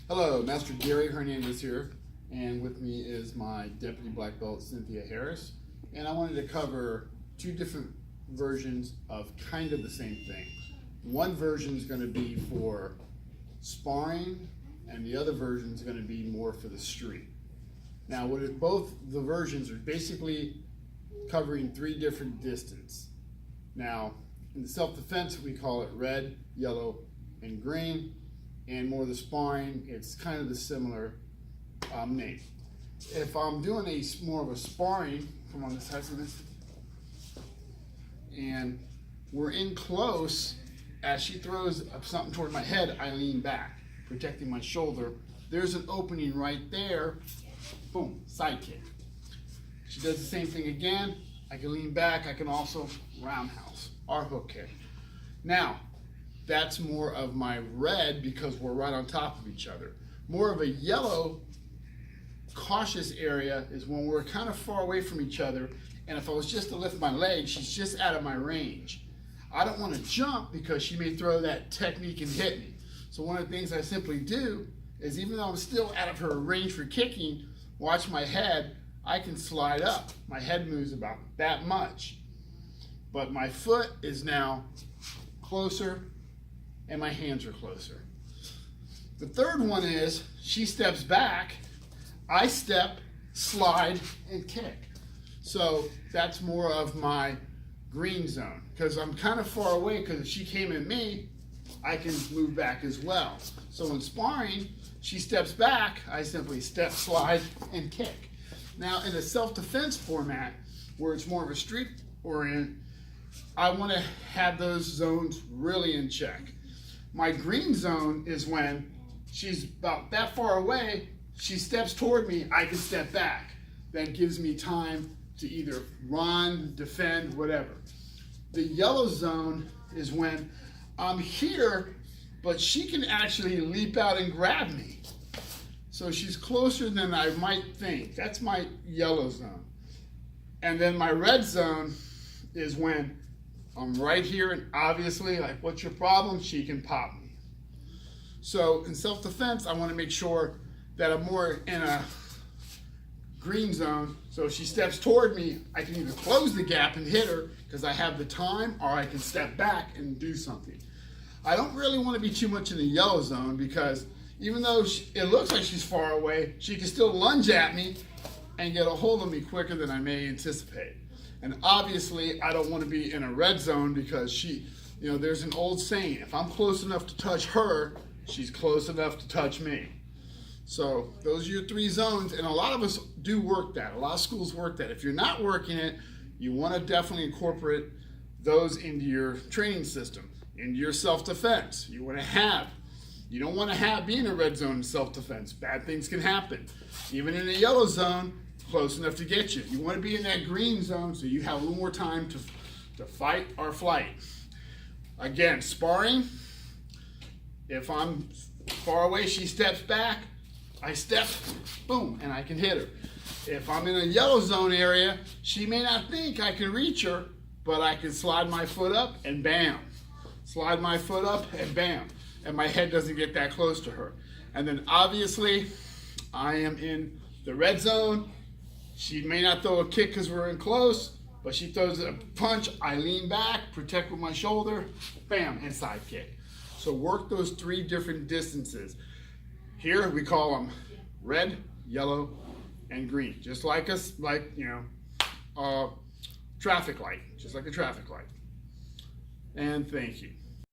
Hello, Master Gary Hernandez here, and with me is my Deputy Black Belt, Cynthia Harris, and I wanted to cover two different versions of kind of the same thing. One version is going to be for sparring, and the other version is going to be more for the street. Now, both the versions are basically covering three different distances. Now, in the self-defense, we call it red, yellow, and green. And more the sparring, it's kind of the similar name. If I'm doing more of a sparring, come on this side of this, and we're in close, as she throws something toward my head, I lean back, protecting my shoulder. There's an opening right there, boom, side kick. She does the same thing again, I can lean back, I can also roundhouse, or hook kick. Now, that's more of my red because we're right on top of each other. More of a yellow, cautious area is when we're kind of far away from each other, and if I was just to lift my leg, she's just out of my range. I don't want to jump because she may throw that technique and hit me. So one of the things I simply do is, even though I'm still out of her range for kicking, watch my head, I can slide up. My head moves about that much. But my foot is now closer, and my hands are closer. The third one is, she steps back, I step, slide, and kick. So that's more of my green zone, because I'm kind of far away, because if she came at me, I can move back as well. So in sparring, she steps back, I simply step, slide, and kick. Now in a self-defense format, where it's more of a street orient, I want to have those zones really in check. My green zone is when she's about that far away, she steps toward me, I can step back. That gives me time to either run, defend, whatever. The yellow zone is when I'm here, but she can actually leap out and grab me. So she's closer than I might think. That's my yellow zone. And then my red zone is when I'm right here, and obviously, like, what's your problem? She can pop me. So in self-defense, I want to make sure that I'm more in a green zone. So if she steps toward me, I can either close the gap and hit her because I have the time, or I can step back and do something. I don't really want to be too much in the yellow zone, because even though it looks like she's far away, she can still lunge at me and get a hold of me quicker than I may anticipate. And obviously, I don't want to be in a red zone, because there's an old saying, if I'm close enough to touch her, she's close enough to touch me. So those are your three zones, and a lot of us do work that. A lot of schools work that. If you're not working it, you want to definitely incorporate those into your training system, into your self-defense. You don't want to be in a red zone in self-defense. Bad things can happen. Even in a yellow zone, close enough to get you. You want to be in that green zone so you have a little more time to fight or flight. Again, sparring, if I'm far away, she steps back, I step, boom, and I can hit her. If I'm in a yellow zone area, she may not think I can reach her, but I can slide my foot up and bam. Slide my foot up and bam. And my head doesn't get that close to her. And then obviously, I am in the red zone. She may not throw a kick because we're in close, but she throws a punch, I lean back, protect with my shoulder, bam, and side kick. So work those three different distances. Here we call them red, yellow, and green. Just like traffic light, just like a traffic light. And thank you.